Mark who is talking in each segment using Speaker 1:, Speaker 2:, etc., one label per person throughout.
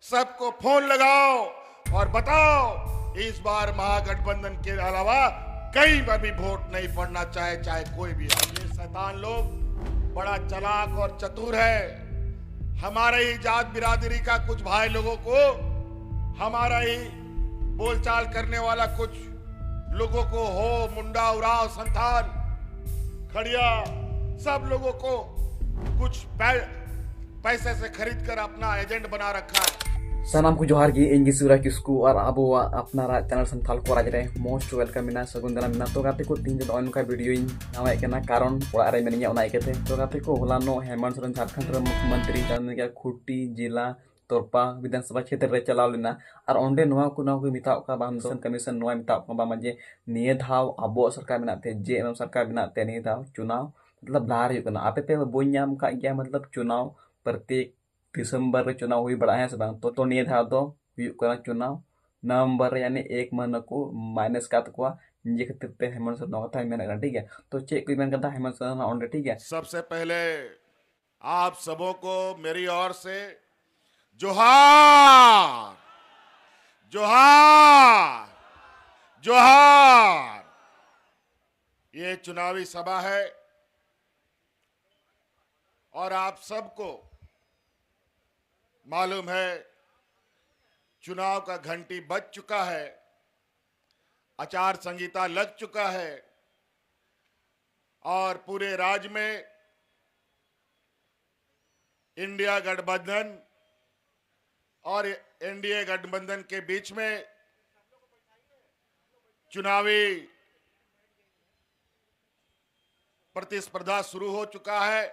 Speaker 1: सबको फोन लगाओ और बताओ इस बार महागठबंधन के अलावा कहीं पर भी वोट नहीं पड़ना, चाहे चाहे कोई भी आए। ये शैतान लोग बड़ा चालाक और चतुर है। हमारे ही जात बिरादरी का कुछ भाई लोगों को, हमारा ही बोलचाल करने वाला कुछ लोगों को, हो मुंडा उराव संथाल खड़िया, सब लोगों को कुछ पैसे से खरीद कर अपना एजेंट बना रखा है।
Speaker 2: सानाम को जोहार गी इंगी सूरज किस्कू और अब अपना चैनल संथाल को राज रे मोस्ट वेलकम मिना सगुन दाना मिना तो गाते को तीन दिन ऑन का वीडियो इन नामा एकना कारण ओड़ा रे मेनिया ओना इकेते तो गाते को होलानो हेमंत सोरेन झारखंड रे मुख्यमंत्री जान खुट्टी जिला तोरपा विधानसभा क्षेत्र रे चलाव लेना और ओंडे नोआ को मिताव का बाम कमीशन नोआ मिताव का बाम जे निये धाव अबो सरकार मिनाते जे एम सरकार मिनाते निये धाव चुनाव मतलब लार हुई कना आपे पे बोኛम का गया मतलब चुनाव प्रत्येक दिसंबर रे चुनाव हुई बड़ा है सब तो निये धाव दो हुई कना चुनाव नवंबर यानी एक महीना को माइनस का तकवा ये खातिर ते हेमंत सोरेन कथा मेना ठीक है। तो चेक कोई मेन कथा हेमंत सोरेन ओंडे ठीक है।
Speaker 1: सबसे पहले आप सबों को मेरी ओर से जोहार जोहार जोहार। ये चुनावी सभा है और आप सबको मालूम है चुनाव का घंटी बज चुका है, आचार संहिता लग चुका है और पूरे राज्य में इंडिया गठबंधन और एनडीए गठबंधन के बीच में चुनावी प्रतिस्पर्धा शुरू हो चुका है।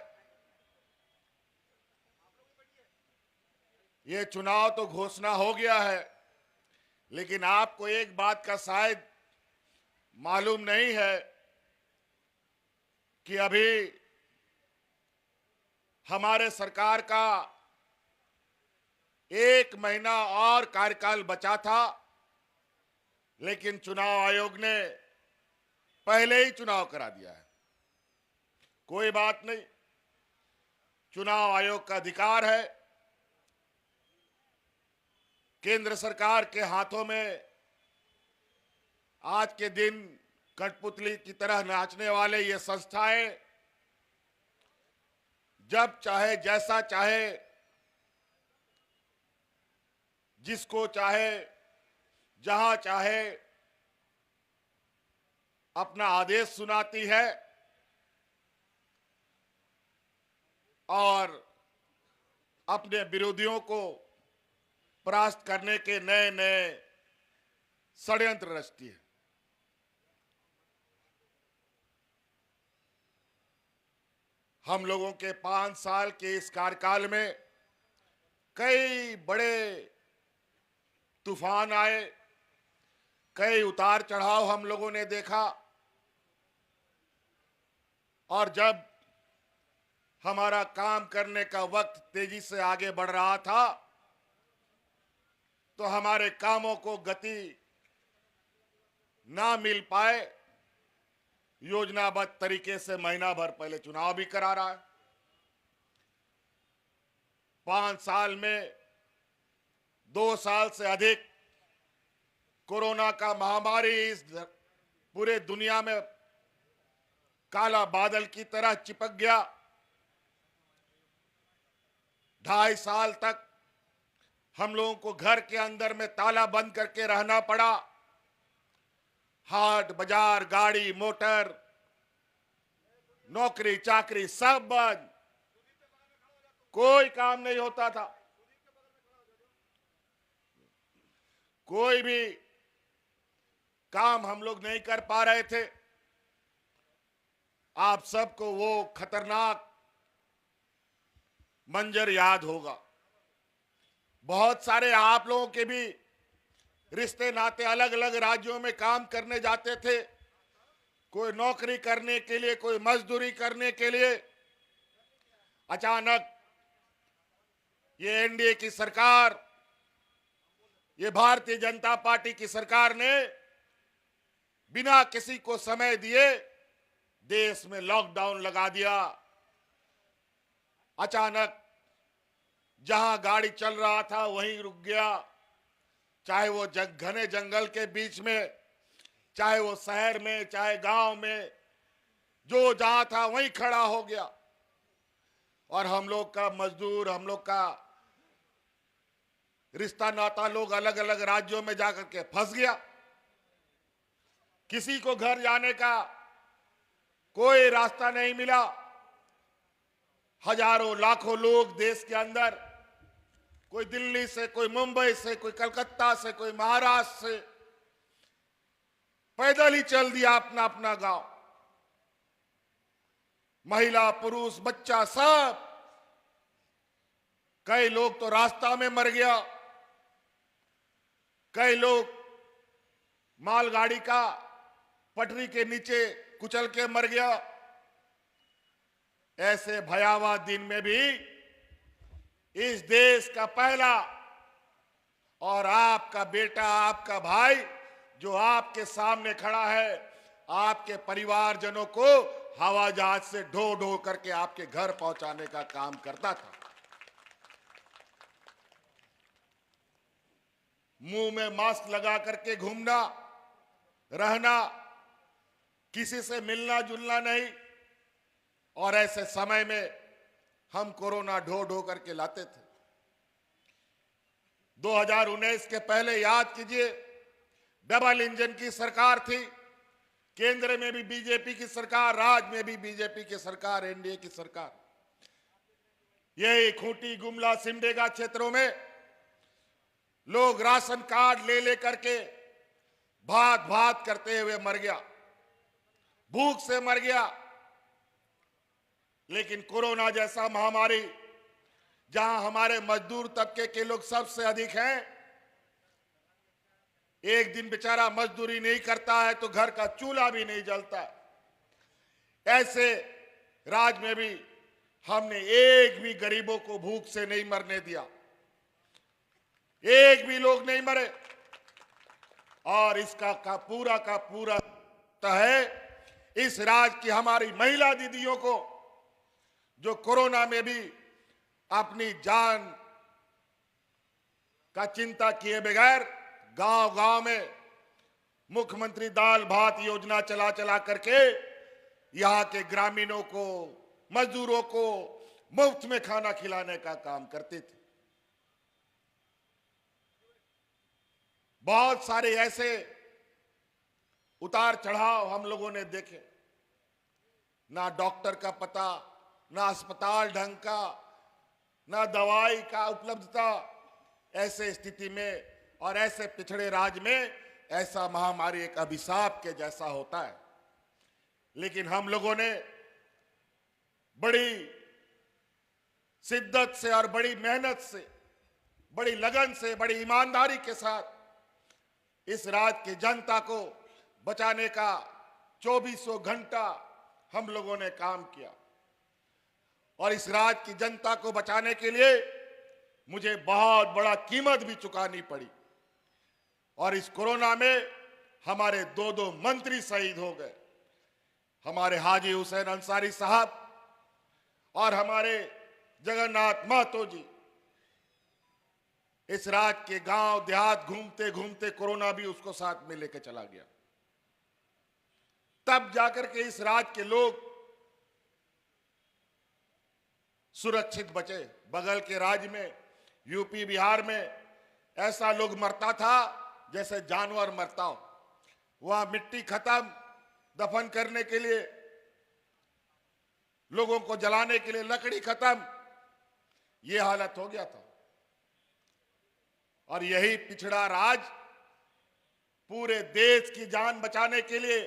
Speaker 1: ये चुनाव तो घोषणा हो गया है, लेकिन आपको एक बात का शायद मालूम नहीं है कि अभी हमारे सरकार का एक महीना और कार्यकाल बचा था, लेकिन चुनाव आयोग ने पहले ही चुनाव करा दिया है। कोई बात नहीं, चुनाव आयोग का अधिकार है। केंद्र सरकार के हाथों में आज के दिन कठपुतली की तरह नाचने वाले ये संस्थाएं जब चाहे जैसा चाहे जिसको चाहे जहां चाहे अपना आदेश सुनाती है और अपने विरोधियों को परास्त करने के नए नए षड्यंत्र रचती है। हम लोगों के 5 साल के इस कार्यकाल में कई बड़े तूफान आए, कई उतार चढ़ाव हम लोगों ने देखा और जब हमारा काम करने का वक्त तेजी से आगे बढ़ रहा था तो हमारे कामों को गति ना मिल पाए। योजनाबद्ध तरीके से महीना भर पहले चुनाव भी करा रहा है। 5 साल में 2 साल से अधिक कोरोना का महामारी इस पूरे दुनिया में काला बादल की तरह चिपक गया। 2.5 साल तक हम लोगों को घर के अंदर में ताला बंद करके रहना पड़ा। हाट बाजार, गाड़ी मोटर, नौकरी चाकरी सब बंद, कोई काम नहीं होता था। कोई भी काम हम लोग नहीं कर पा रहे थे। आप सबको वो खतरनाक मंजर याद होगा। बहुत सारे आप लोगों के भी रिश्ते नाते अलग अलग राज्यों में काम करने जाते थे, कोई नौकरी करने के लिए, कोई मजदूरी करने के लिए। अचानक ये एनडीए की सरकार, ये भारतीय जनता पार्टी की सरकार ने बिना किसी को समय दिए देश में लॉकडाउन लगा दिया। अचानक जहां गाड़ी चल रहा था वहीं रुक गया, चाहे वो घने जंगल के बीच में, चाहे वो शहर में, चाहे गांव में, जो जहां था वहीं खड़ा हो गया। और हम लोग का मजदूर, हम लोग का रिश्ता नाता लोग अलग अलग राज्यों में जाकर के फंस गया। किसी को घर जाने का कोई रास्ता नहीं मिला। हजारों लाखों लोग देश के अंदर, कोई दिल्ली से, कोई मुंबई से, कोई कलकत्ता से, कोई महाराष्ट्र से, पैदल ही चल दिया अपना अपना गांव। महिला, पुरुष, बच्चा, सब। कई लोग तो रास्ता में मर गया, कई लोग मालगाड़ी का पटरी के नीचे कुचल के मर गया। ऐसे भयावह दिन में भी इस देश का पहला और आपका बेटा, आपका भाई, जो आपके सामने खड़ा है, आपके परिवारजनों को हवाई जहाज से ढो ढो करके आपके घर पहुंचाने का काम करता था। मुंह में मास्क लगा करके घूमना, रहना, किसी से मिलना जुलना नहीं। और ऐसे समय में हम कोरोना ढो ढो करके लाते थे। 2019 के पहले याद कीजिए, डबल इंजन की सरकार थी। केंद्र में भी बीजेपी की सरकार, राज्य में भी बीजेपी की सरकार, एनडीए की सरकार। यही खूंटी, गुमला, सिमडेगा क्षेत्रों में लोग राशन कार्ड ले ले करके भात भात करते हुए मर गया, भूख से मर गया। लेकिन कोरोना जैसा महामारी, जहां हमारे मजदूर तबके के लोग सबसे अधिक हैं, एक दिन बेचारा मजदूरी नहीं करता है तो घर का चूल्हा भी नहीं जलता। ऐसे राज्य में भी हमने एक भी गरीबों को भूख से नहीं मरने दिया, एक भी लोग नहीं मरे। और इसका का पूरा है इस राज्य की हमारी महिला दीदियों को, जो कोरोना में भी अपनी जान का चिंता किए बगैर गांव गांव में मुख्यमंत्री दाल भात योजना चला चला करके यहां के ग्रामीणों को, मजदूरों को मुफ्त में खाना खिलाने का काम करती थी। बहुत सारे ऐसे उतार चढ़ाव हम लोगों ने देखे, ना डॉक्टर का पता, ना अस्पताल ढंग का, ना दवाई का उपलब्धता। ऐसे स्थिति में और ऐसे पिछड़े राज्य में ऐसा महामारी एक अभिशाप के जैसा होता है। लेकिन हम लोगों ने बड़ी शिद्दत से और बड़ी मेहनत से, बड़ी लगन से, बड़ी ईमानदारी के साथ इस राज्य की जनता को बचाने का 2400 घंटा हम लोगों ने काम किया। और इस राज्य की जनता को बचाने के लिए मुझे बहुत बड़ा कीमत भी चुकानी पड़ी। और इस कोरोना में हमारे दो मंत्री शहीद हो गए, हमारे हाजी हुसैन अंसारी साहब और हमारे जगन्नाथ महतो जी। इस राज्य के गांव देहात घूमते घूमते कोरोना भी उसको साथ में लेकर चला गया। तब जाकर के इस राज्य के लोग सुरक्षित बचे। बगल के राज्य में, यूपी बिहार में ऐसा लोग मरता था जैसे जानवर मरता हो। वहां मिट्टी खत्म, दफन करने के लिए, लोगों को जलाने के लिए लकड़ी खत्म, यह हालत हो गया था। और यही पिछड़ा राज्य पूरे देश की जान बचाने के लिए,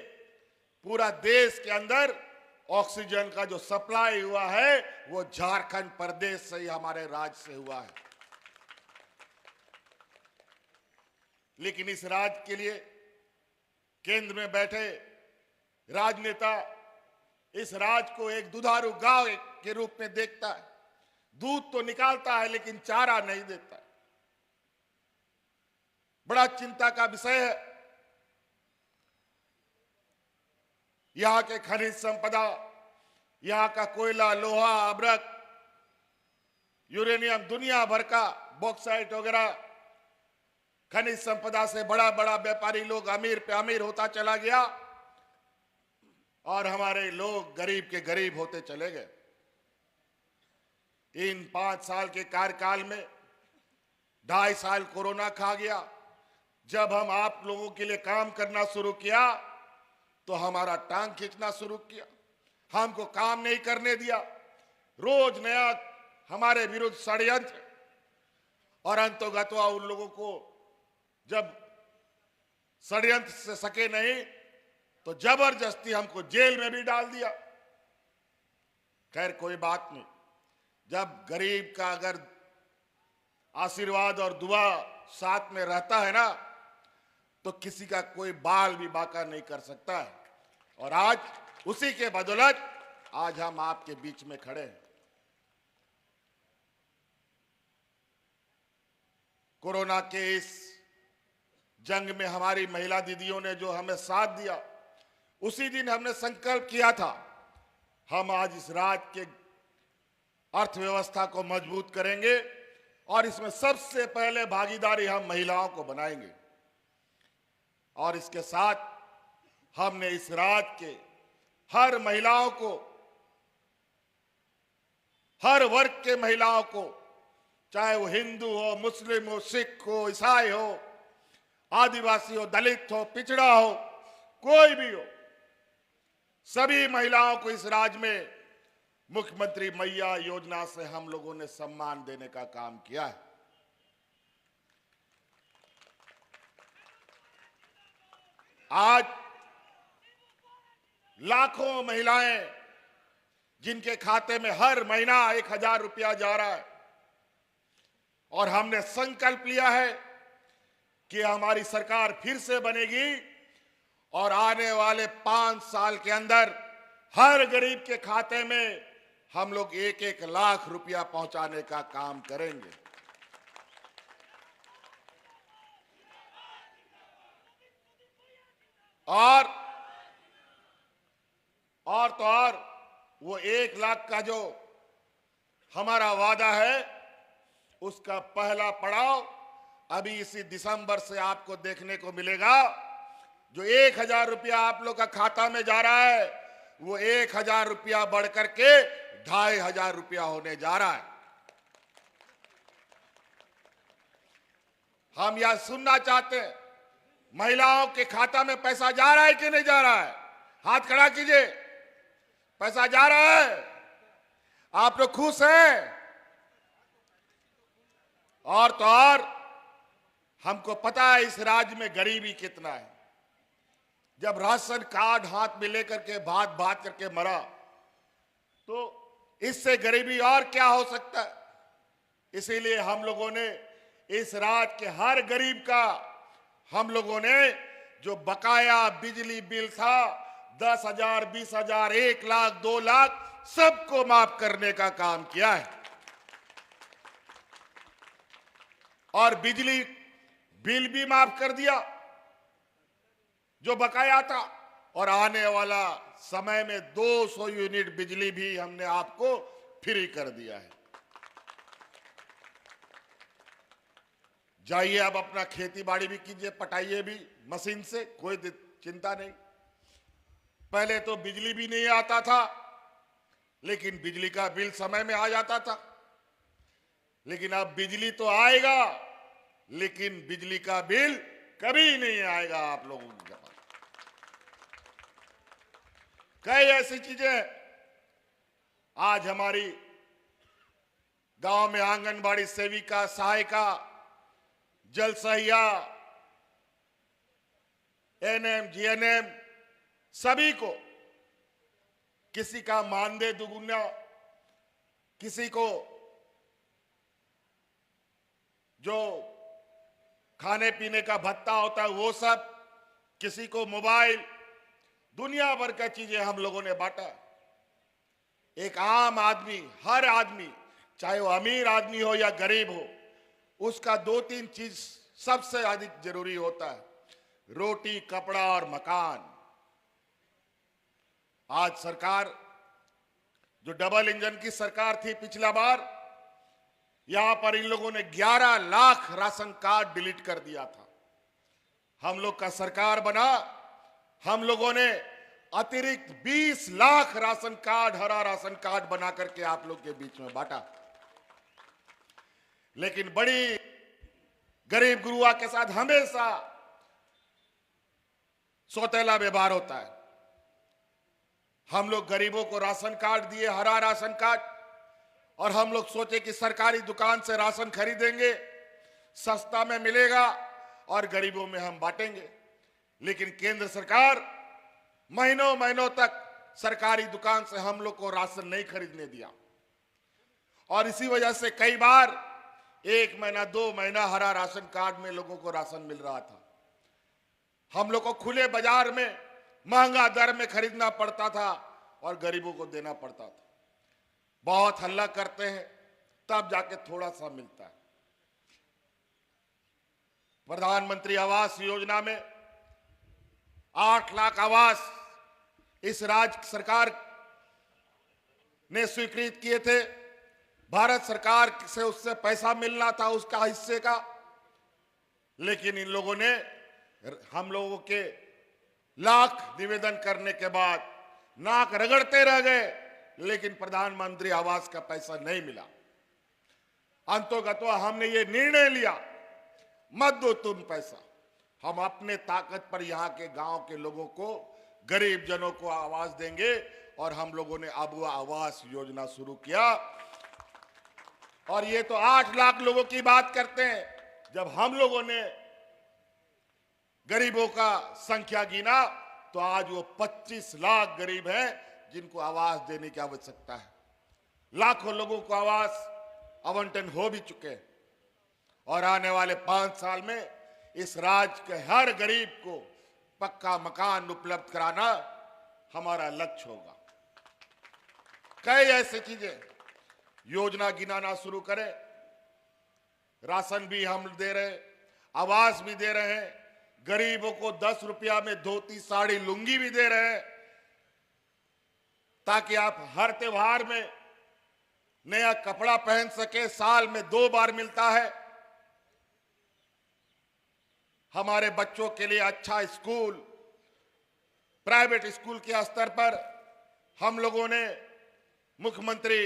Speaker 1: पूरा देश के अंदर ऑक्सीजन का जो सप्लाई हुआ है वो झारखंड प्रदेश से ही, हमारे राज्य से हुआ है। लेकिन इस राज्य के लिए केंद्र में बैठे राजनेता इस राज्य को एक दुधारू गाय के रूप में देखता है। दूध तो निकालता है लेकिन चारा नहीं देता है। बड़ा चिंता का विषय है। यहां के खनिज संपदा, यहां का कोयला, लोहा, अभ्रक, यूरेनियम, दुनिया भर का बॉक्साइट वगैरह खनिज संपदा से बड़ा बड़ा व्यापारी लोग अमीर पे अमीर होता चला गया और हमारे लोग गरीब के गरीब होते चले गए। इन 5 साल के कार्यकाल में 2.5 साल कोरोना खा गया। जब हम आप लोगों के लिए काम करना शुरू किया तो हमारा टांग खींचना शुरू किया, हमको काम नहीं करने दिया, रोज नया हमारे विरुद्ध षड्यंत्र, और अंतोगत्वा उन लोगों को जब षड्यंत्र से सके नहीं तो जबरदस्ती हमको जेल में भी डाल दिया। खैर कोई बात नहीं, जब गरीब का अगर आशीर्वाद और दुआ साथ में रहता है ना तो किसी का कोई बाल भी बांका नहीं कर सकता है। और आज उसी के बदौलत आज हम आपके बीच में खड़े हैं। कोरोना के इस जंग में हमारी महिला दीदियों ने जो हमें साथ दिया, उसी दिन हमने संकल्प किया था हम आज इस राज्य के अर्थव्यवस्था को मजबूत करेंगे और इसमें सबसे पहले भागीदारी हम महिलाओं को बनाएंगे। और इसके साथ हमने इस राज्य के हर महिलाओं को, हर वर्ग के महिलाओं को, चाहे वो हिंदू हो, मुस्लिम हो, सिख हो, ईसाई हो, आदिवासी हो, दलित हो, पिछड़ा हो, कोई भी हो, सभी महिलाओं को इस राज्य में मुख्यमंत्री मैया योजना से हम लोगों ने सम्मान देने का काम किया है। आज लाखों महिलाएं जिनके खाते में हर महीना 1000 रुपया जा रहा है, और हमने संकल्प लिया है कि हमारी सरकार फिर से बनेगी और आने वाले 5 साल के अंदर हर गरीब के खाते में हम लोग 1-1 लाख रुपया पहुंचाने का काम करेंगे। और तो और वो 1 लाख का जो हमारा वादा है उसका पहला पड़ाव अभी इसी दिसंबर से आपको देखने को मिलेगा। जो 1000 रुपया आप लोग का खाता में जा रहा है वो 1000 रुपया बढ़ करके 2500 रुपया होने जा रहा है। हम यह सुनना चाहते हैं, महिलाओं के खाता में पैसा जा रहा है कि नहीं जा रहा है? हाथ खड़ा कीजिए। पैसा जा रहा है? आप लोग खुश हैं? और तो और हमको पता है इस राज्य में गरीबी कितना है। जब राशन कार्ड हाथ में लेकर के भात भात करके मरा तो इससे गरीबी और क्या हो सकता है। इसीलिए हम लोगों ने इस राज्य के हर गरीब का, हम लोगों ने जो बकाया बिजली बिल था 10,000, 20,000, 1 लाख, 2 लाख सबको माफ करने का काम किया है। और बिजली बिल भी माफ कर दिया जो बकाया था, और आने वाला समय में 200 यूनिट बिजली भी हमने आपको फ्री कर दिया है। जाइए अब अपना खेती बाड़ी भी कीजिए, पटाइए भी मशीन से, कोई चिंता नहीं। पहले तो बिजली भी नहीं आता था लेकिन बिजली का बिल समय में आ जाता था। लेकिन अब बिजली तो आएगा लेकिन बिजली का बिल कभी नहीं आएगा आप लोगों के पास। कई ऐसी चीजें आज हमारी गांव में आंगनबाड़ी सेविका, सहायिका, जल सहिया, एएनएम, जीएनएम सभी को, किसी का मानदेय दुगुना, किसी को जो खाने पीने का भत्ता होता है वो सब, किसी को मोबाइल, दुनिया भर का चीजें हम लोगों ने बांटा। एक आम आदमी, हर आदमी, चाहे वो अमीर आदमी हो या गरीब हो, उसका 2-3 चीज सबसे अधिक जरूरी होता है, रोटी, कपड़ा और मकान। आज सरकार जो डबल इंजन की सरकार थी पिछला बार, यहां पर इन लोगों ने 11 लाख राशन कार्ड डिलीट कर दिया था। हम लोग का सरकार बना, हम लोगों ने अतिरिक्त 20 लाख राशन कार्ड, हरा राशन कार्ड बना करके आप लोग के बीच में बांटा। लेकिन बड़ी गरीब गुरुआ के साथ हमेशा सौतेला व्यवहार होता है। हम लोग गरीबों को राशन कार्ड दिए, हरा राशन कार्ड, और हम लोग सोचे कि सरकारी दुकान से राशन खरीदेंगे, सस्ता में मिलेगा और गरीबों में हम बांटेंगे। लेकिन केंद्र सरकार महीनों महीनों तक सरकारी दुकान से हम लोग को राशन नहीं खरीदने दिया, और इसी वजह से कई बार 1 महीना 2 महीना हरा राशन कार्ड में लोगों को राशन मिल रहा था। हम लोग को खुले बाजार में महंगा दर में खरीदना पड़ता था और गरीबों को देना पड़ता था। बहुत हल्ला करते हैं तब जाके थोड़ा सा मिलता है। प्रधानमंत्री आवास योजना में 8 लाख आवास इस राज्य सरकार ने स्वीकृत किए थे। भारत सरकार से उससे पैसा मिलना था, उसका हिस्से का, लेकिन इन लोगों ने हम लोगों के लाख निवेदन करने के बाद नाक रगड़ते रह गए, लेकिन प्रधानमंत्री आवास का पैसा नहीं मिला। अंतोगत्वा हमने ये निर्णय लिया, मत दो तुम पैसा, हम अपने ताकत पर यहाँ के गांव के लोगों को, गरीब जनों को आवास देंगे। और हम लोगों ने आबुआ आवास योजना शुरू किया। और ये तो 8 लाख लोगों की बात करते हैं। जब हम लोगों ने गरीबों का संख्या गिना तो आज वो 25 लाख गरीब हैं जिनको आवास देने की आवश्यकता है। लाखों लोगों को आवास आवंटन हो भी चुके हैं, और आने वाले 5 साल में इस राज्य के हर गरीब को पक्का मकान उपलब्ध कराना हमारा लक्ष्य होगा। कई ऐसी चीजें, योजना गिनाना शुरू करें। राशन भी हम दे रहे, आवास भी दे रहे हैं, गरीबों को 10 रुपया में धोती साड़ी लुंगी भी दे रहे हैं, ताकि आप हर त्योहार में नया कपड़ा पहन सके। साल में 2 बार मिलता है। हमारे बच्चों के लिए अच्छा स्कूल, प्राइवेट स्कूल के स्तर पर हम लोगों ने मुख्यमंत्री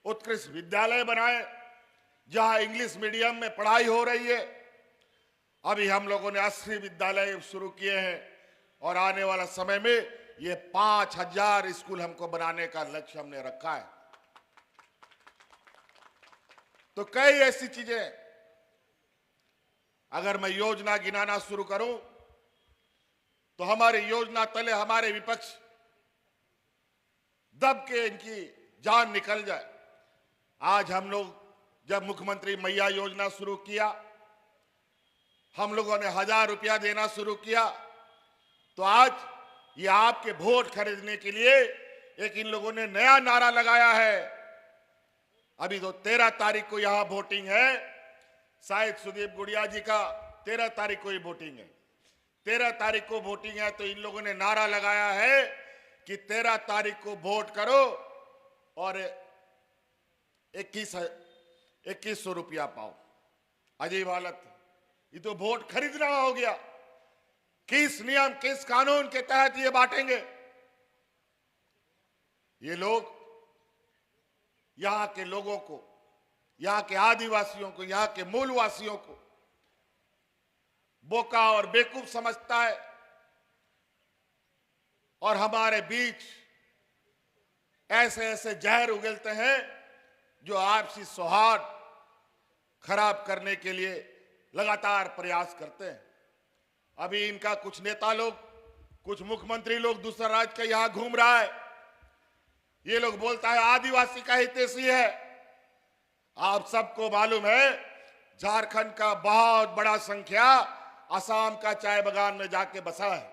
Speaker 1: उत्कृष्ट विद्यालय बनाए, जहां इंग्लिश मीडियम में पढ़ाई हो रही है। अभी हम लोगों ने 80 विद्यालय शुरू किए हैं, और आने वाला समय में ये 5000 स्कूल हमको बनाने का लक्ष्य हमने रखा है। तो कई ऐसी चीजें, अगर मैं योजना गिनाना शुरू करूं तो हमारी योजना तले हमारे विपक्ष दब के इनकी जान निकल जाए। आज हम लोग जब मुख्यमंत्री मैया योजना शुरू किया, हम लोगों ने 1000 रुपया देना शुरू किया, तो आज ये आपके वोट खरीदने के लिए एक इन लोगों ने नया नारा लगाया है। अभी तो 13 तारीख को यहां वोटिंग है, शायद सुदीप गुड़िया जी का 13 तारीख को ही वोटिंग है। 13 तारीख को वोटिंग है, तो इन लोगों ने नारा लगाया है कि 13 तारीख को वोट करो और 2100 रुपया पाओ। अजीब हालत, ये तो वोट खरीदना हो गया। किस नियम, किस कानून के तहत ये बांटेंगे? ये लोग यहां के लोगों को, यहां के आदिवासियों को, यहां के मूलवासियों को बोका और बेवकूफ समझता है, और हमारे बीच ऐसे ऐसे जहर उगलते हैं जो आपसी सौहार्द खराब करने के लिए लगातार प्रयास करते हैं। अभी इनका कुछ नेता लोग, कुछ मुख्यमंत्री लोग दूसरा राज्य का यहां घूम रहा है। ये लोग बोलता है आदिवासी का हितैषी है। आप सबको मालूम है, झारखंड का बहुत बड़ा संख्या असम का चाय बागान में जाके बसा है,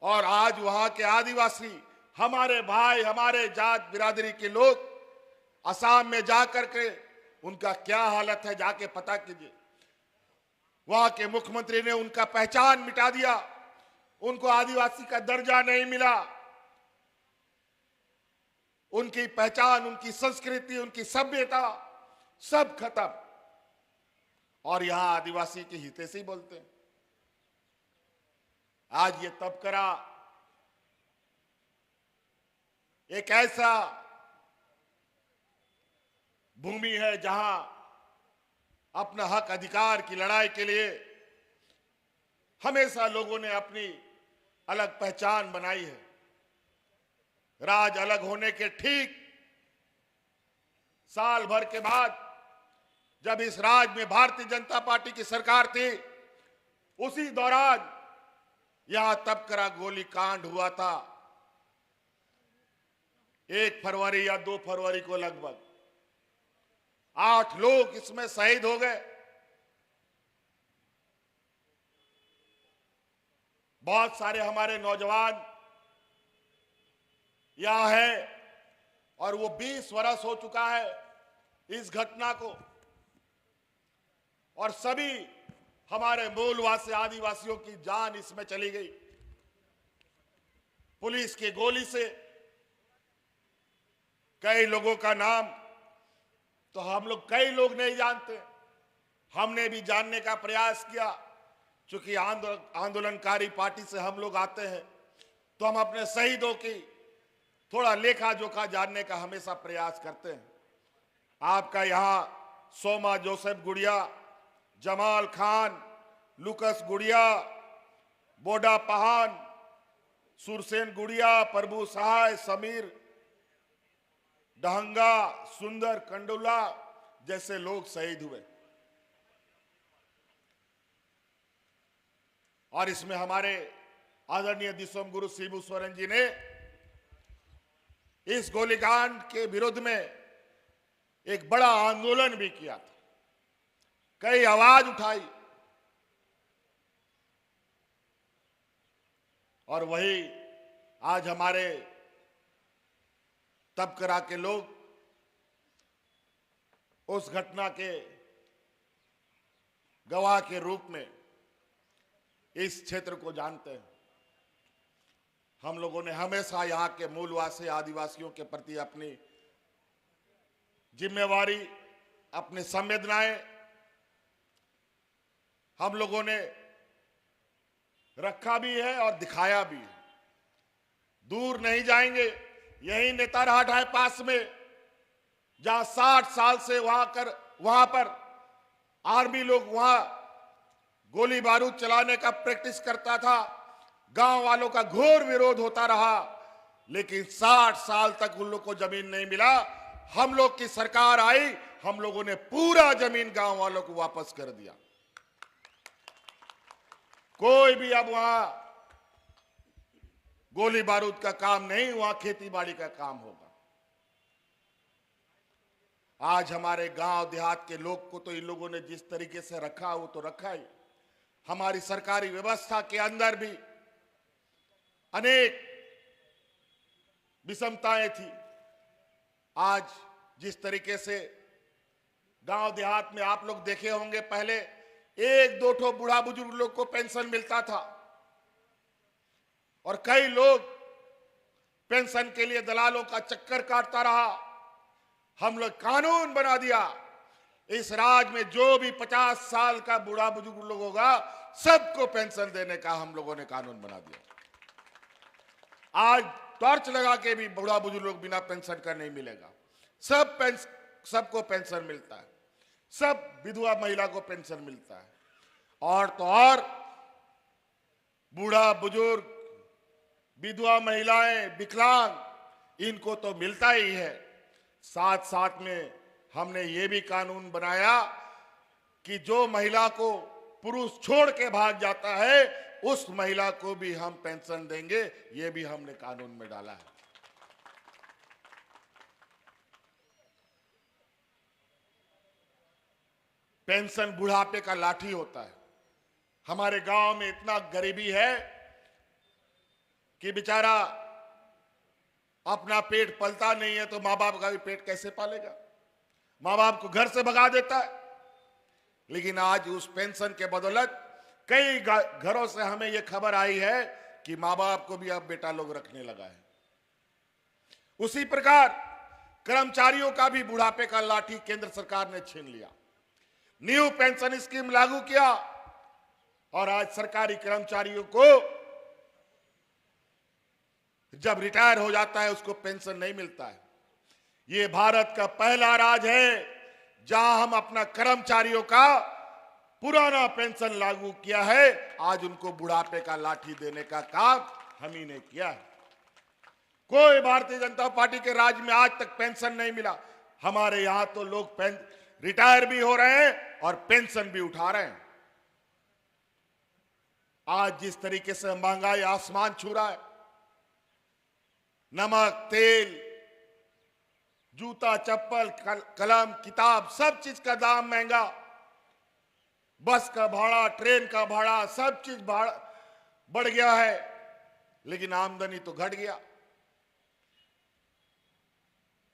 Speaker 1: और आज वहां के आदिवासी, हमारे भाई, हमारे जात बिरादरी के लोग असम में जाकर के उनका क्या हालत है जाके पता कीजिए। वहां के मुख्यमंत्री ने उनका पहचान मिटा दिया, उनको आदिवासी का दर्जा नहीं मिला। उनकी पहचान, उनकी संस्कृति, उनकी सभ्यता सब खत्म। और यहां आदिवासी के हितैषी बोलते हैं। आज ये तबकरा एक ऐसा भूमि है जहां अपना हक अधिकार की लड़ाई के लिए हमेशा लोगों ने अपनी अलग पहचान बनाई है। राज अलग होने के ठीक साल भर के बाद जब इस राज्य में भारतीय जनता पार्टी की सरकार थी, उसी दौरान यहां तबकरा गोलीकांड हुआ था। 1 फरवरी या 2 फरवरी को लगभग 8 लोग इसमें शहीद हो गए। बहुत सारे हमारे नौजवान यहां हैं और वो 20 वर्ष हो चुका है इस घटना को, और सभी हमारे मूलवासी आदिवासियों की जान इसमें चली गई पुलिस की गोली से। कई लोगों का नाम तो हम लोग कई लोग नहीं जानते। हमने भी जानने का प्रयास किया, क्योंकि आंदोलनकारी पार्टी से हम लोग आते हैं, तो हम अपने शहीदों की थोड़ा लेखा जोखा जानने का हमेशा प्रयास करते हैं। आपका यहां सोमा जोसेफ गुड़िया, जमाल खान, लुकस गुड़िया, बोडा पहान, सुरसेन गुड़िया, प्रभु सहाय, समीर डहंगा, सुंदर कंडोला जैसे लोग शहीद हुए। और इसमें हमारे आदरणीय दिसोम गुरु शिबू सोरेन जी ने इस गोलीकांड के विरोध में एक बड़ा आंदोलन भी किया था, कई आवाज उठाई। और वही आज हमारे तबकरा के लोग उस घटना के गवाह के रूप में इस क्षेत्र को जानते हैं। हम लोगों ने हमेशा यहाँ के मूलवासी आदिवासियों के प्रति अपनी जिम्मेवारी, अपनी संवेदनाएं हम लोगों ने रखा भी है और दिखाया भी है। दूर नहीं जाएंगे, यही नेतारहाट है पास में, जहां 60 साल से वहां पर आर्मी लोग वहां गोली बारूद चलाने का प्रैक्टिस करता था। गांव वालों का घोर विरोध होता रहा, लेकिन 60 साल तक उन लोग को जमीन नहीं मिला। हम लोग की सरकार आई, हम लोगों ने पूरा जमीन गांव वालों को वापस कर दिया। कोई भी अब वहां गोली बारूद का काम नहीं, वहां खेती बाड़ी का काम होगा। आज हमारे गांव देहात के लोग को तो इन लोगों ने जिस तरीके से रखा वो तो रखा ही। हमारी सरकारी व्यवस्था के अंदर भी अनेक विषमताएं थी। आज जिस तरीके से गांव देहात में आप लोग देखे होंगे, पहले 1-2 ठो बूढ़ा बुजुर्ग लोग को पेंशन मिलता था और कई लोग पेंशन के लिए दलालों का चक्कर काटता रहा। हम लोग कानून बना दिया, इस राज्य में जो भी 50 साल का बूढ़ा बुजुर्ग लोग होगा सबको पेंशन देने का हम लोगों ने कानून बना दिया। आज टॉर्च लगा के भी बूढ़ा बुजुर्ग लोग बिना पेंशन का नहीं मिलेगा। सबको पेंशन मिलता है, सब विधवा महिला को पेंशन मिलता है। और तो और बूढ़ा बुजुर्ग, विधवा महिलाएं, विकलांग, इनको तो मिलता ही है। साथ साथ में हमने ये भी कानून बनाया कि जो महिला को पुरुष छोड़ के भाग जाता है उस महिला को भी हम पेंशन देंगे, ये भी हमने कानून में डाला है। पेंशन बुढ़ापे का लाठी होता है। हमारे गांव में इतना गरीबी है कि बेचारा अपना पेट पलता नहीं है तो माँ बाप का भी पेट कैसे पालेगा। माँ बाप को घर से भगा देता है। लेकिन आज उस पेंशन के बदौलत कई घरों से हमें यह खबर आई है कि माँ बाप को भी अब बेटा लोग रखने लगा है। उसी प्रकार कर्मचारियों का भी बुढ़ापे का लाठी केंद्र सरकार ने छीन लिया। न्यू पेंशन स्कीम लागू किया और आज सरकारी कर्मचारियों को जब रिटायर हो जाता है उसको पेंशन नहीं मिलता है। ये भारत का पहला राज्य है जहां हम अपना कर्मचारियों का पुराना पेंशन लागू किया है। आज उनको बुढ़ापे का लाठी देने का काम हम ही ने किया है। कोई भारतीय जनता पार्टी के राज्य में आज तक पेंशन नहीं मिला। हमारे यहां तो लोग रिटायर भी हो रहे हैं और पेंशन भी उठा रहे हैं। आज जिस तरीके से महंगाई आसमान छू रहा है, नमक, तेल, जूता, चप्पल, कलम, किताब, सब चीज का दाम महंगा, बस का भाड़ा, ट्रेन का भाड़ा, सब चीज भाड़ा बढ़ गया है, लेकिन आमदनी तो घट गया।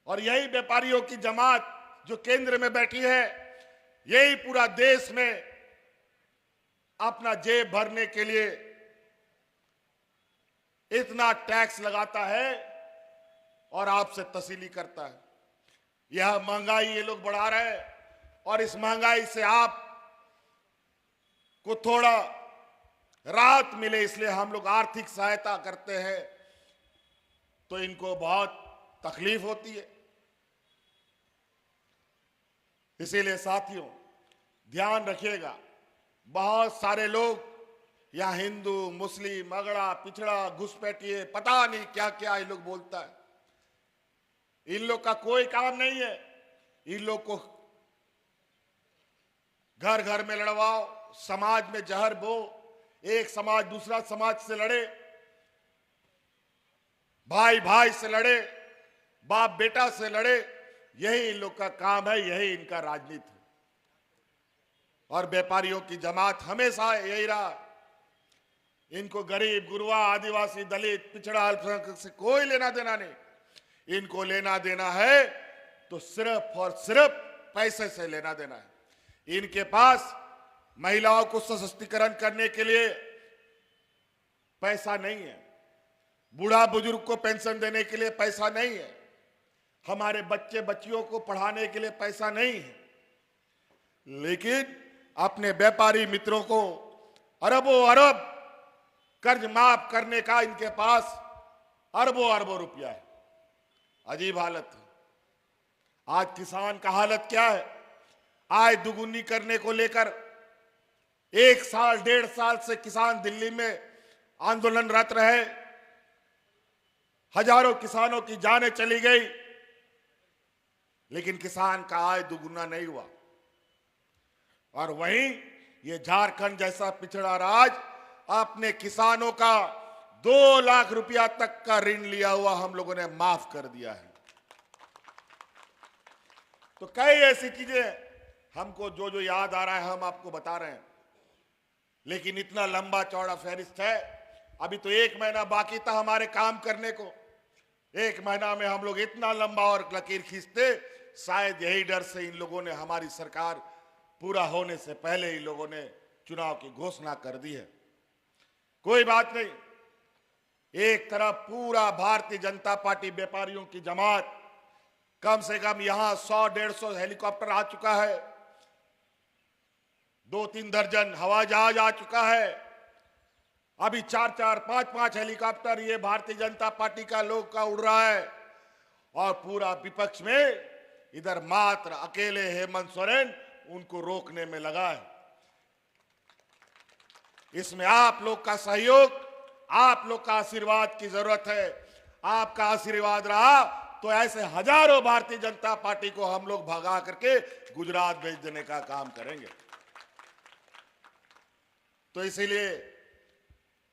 Speaker 1: और यही व्यापारियों की जमात जो केंद्र में बैठी है, यही पूरा देश में अपना जेब भरने के लिए इतना टैक्स लगाता है और आपसे तसीली करता है। यह महंगाई ये लोग बढ़ा रहे हैं और इस महंगाई से आप को थोड़ा राहत मिले इसलिए हम लोग आर्थिक सहायता करते हैं, तो इनको बहुत तकलीफ होती है। इसीलिए साथियों ध्यान रखिएगा, बहुत सारे लोग यहाँ हिंदू, मुस्लिम, अगड़ा, पिछड़ा, घुसपैठिए, पता नहीं क्या क्या ये लोग बोलता है। इन लोग का कोई काम नहीं है। इन लोग को घर घर में लड़वाओ, समाज में जहर बो, एक समाज दूसरा समाज से लड़े, भाई भाई से लड़े, बाप बेटा से लड़े, यही इन लोग का काम है, यही इनका राजनीति है। और व्यापारियों की जमात हमेशा यही रहा। इनको गरीब, गुरबा, आदिवासी, दलित, पिछड़ा, अल्पसंख्यक से कोई लेना देना नहीं। इनको लेना देना है तो सिर्फ और सिर्फ पैसे से लेना देना है। इनके पास महिलाओं को सशक्तिकरण करने के लिए पैसा नहीं है, बूढ़ा बुजुर्ग को पेंशन देने के लिए पैसा नहीं है, हमारे बच्चे बच्चियों को पढ़ाने के लिए पैसा नहीं है, लेकिन अपने व्यापारी मित्रों को अरबों अरब कर्ज माफ करने का इनके पास अरबों अरबों रुपया है। अजीब हालत है। आज किसान का हालत क्या है? आय दुगुनी करने को लेकर 1 साल 1.5 साल से किसान दिल्ली में आंदोलनरत रहे, हजारों किसानों की जानें चली गई, लेकिन किसान का आय दुगुना नहीं हुआ। और वहीं ये झारखंड जैसा पिछड़ा राज्य अपने किसानों का 2 लाख रुपया तक का ऋण लिया हुआ हम लोगों ने माफ कर दिया है। तो कई ऐसी चीजें हमको जो जो याद आ रहा है हम आपको बता रहे हैं, लेकिन इतना लंबा चौड़ा फहरिस्त है। अभी तो 1 महीना बाकी था हमारे काम करने को। 1 महीना में हम लोग इतना लंबा और लकीर खींचते, शायद यही डर से इन लोगों ने हमारी सरकार पूरा होने से पहले इन लोगों ने चुनाव की घोषणा कर दी है। कोई बात नहीं, एक तरफ पूरा भारतीय जनता पार्टी व्यापारियों की जमात, कम से कम यहां 100-150 हेलीकॉप्टर आ चुका है, 2-3 दर्जन हवाई जहाज आ चुका है, अभी 4-4, 5-5 हेलीकॉप्टर ये भारतीय जनता पार्टी का लोग का उड़ रहा है, और पूरा विपक्ष में इधर मात्र अकेले हेमंत सोरेन उनको रोकने में लगा है। इसमें आप लोग का सहयोग, आप लोग का आशीर्वाद की जरूरत है। आपका आशीर्वाद रहा तो ऐसे हजारों भारतीय जनता पार्टी को हम लोग भगा करके गुजरात भेज देने का काम करेंगे। तो इसीलिए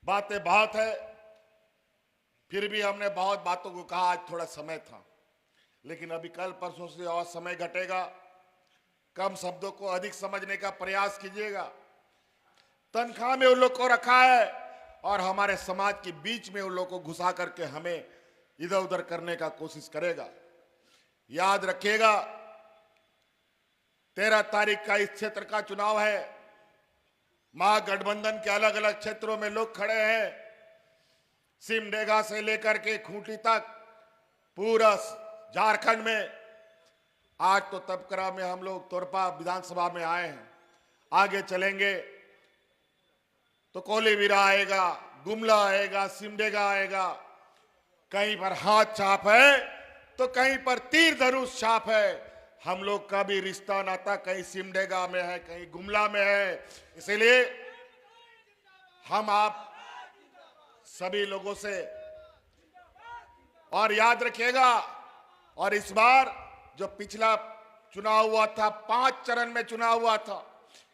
Speaker 1: बातें बहुत है, फिर भी हमने बहुत बातों को कहा। आज थोड़ा समय था, लेकिन अभी कल परसों से और समय घटेगा। कम शब्दों को अधिक समझने का प्रयास कीजिएगा। तनख्वाह में उन लोग को रखा है और हमारे समाज के बीच में उन लोग को घुसा करके हमें इधर उधर करने का कोशिश करेगा। याद रखिएगा, 13 तारीख का इस क्षेत्र का चुनाव है। महागठबंधन के अलग अलग क्षेत्रों में लोग खड़े हैं। सिमडेगा से लेकर के खूंटी तक पूरा झारखंड में आज तो तबकरा में हम लोग तोरपा विधानसभा में आए हैं, आगे चलेंगे तो कोलीविरा आएगा, गुमला आएगा, सिमडेगा आएगा। कहीं पर हाथ छाप है तो कहीं पर तीर धनुष छाप है। हम लोग का भी रिश्ता नाता कहीं सिमडेगा में है, कहीं गुमला में है। इसीलिए हम आप सभी लोगों से और याद रखिएगा, और इस बार जो पिछला चुनाव हुआ था 5 चरण में चुनाव हुआ था,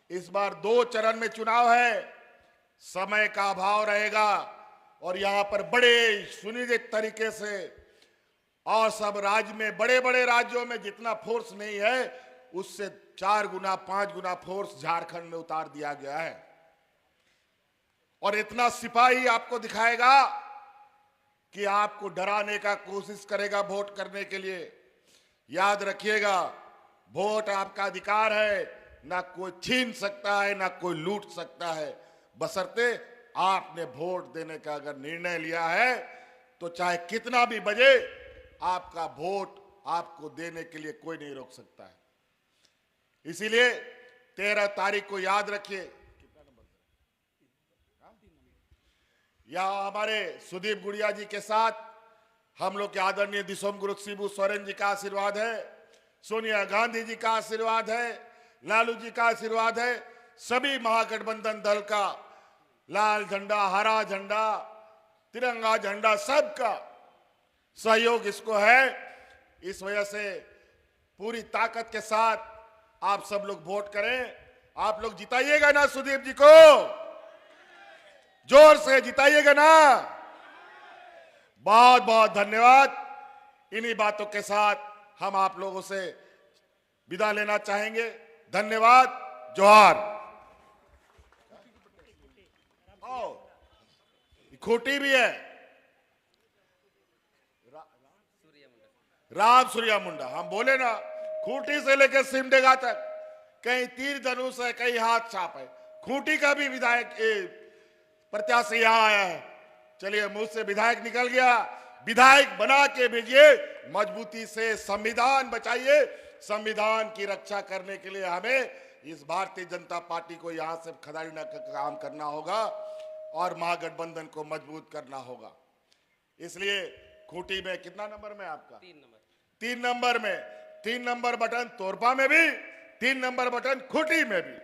Speaker 1: इस बार 2 चरण में चुनाव है। समय का अभाव रहेगा और यहां पर बड़े सुनिश्चित तरीके से और सब राज्य में बड़े बड़े राज्यों में जितना फोर्स नहीं है उससे 4 गुना 5 गुना फोर्स झारखंड में उतार दिया गया है और इतना सिपाही आपको दिखाएगा कि आपको डराने का कोशिश करेगा वोट करने के लिए। याद रखिएगा, वोट आपका अधिकार है, ना कोई छीन सकता है ना कोई लूट सकता है, बशर्ते आपने वोट देने का अगर निर्णय लिया है तो चाहे कितना भी बजे आपका वोट आपको देने के लिए कोई नहीं रोक सकता है। इसीलिए 13 तारीख को याद रखिए, यहां हमारे सुदीप गुड़िया जी के साथ हम लोग के आदरणीय दिसोम गुरु शिबू सोरेन जी का आशीर्वाद है, सोनिया गांधी जी का आशीर्वाद है, लालू जी का आशीर्वाद है, सभी महागठबंधन दल का लाल झंडा, हरा झंडा, तिरंगा झंडा, सबका सहयोग इसको है। इस वजह से पूरी ताकत के साथ आप सब लोग वोट करें। आप लोग जिताइएगा ना सुदीप जी को, जोर से जिताइएगा ना। बहुत बहुत धन्यवाद। इन्हीं बातों के साथ हम आप लोगों से विदा लेना चाहेंगे। धन्यवाद, जोहार। खूंटी भी है, राम सूर्या मुंडा, हम बोले ना, खूंटी से लेकर सिमडेगा तक कहीं तीर धनुष है, कहीं हाथ छाप है। खूंटी का भी विधायक प्रत्याशी यहां आया है। चलिए, मुंह से विधायक निकल गया, विधायक बना के भेजिए। मजबूती से संविधान बचाइए। संविधान की रक्षा करने के लिए हमें इस भारतीय जनता पार्टी को यहां से खदाड़ना का काम करना होगा और महागठबंधन को मजबूत करना होगा। इसलिए खूंटी में कितना नंबर में आपका? 3 नंबर में 3 नंबर बटन तोरपा में भी, 3 नंबर बटन खूंटी में भी,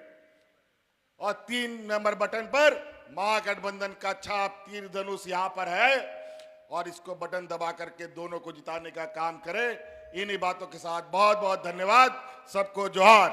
Speaker 1: और 3 नंबर बटन पर महागठबंधन का छाप तीर धनुष यहां पर है और इसको बटन दबा करके दोनों को जिताने का काम करें। इन्हीं बातों के साथ बहुत बहुत धन्यवाद। सबको जोहार।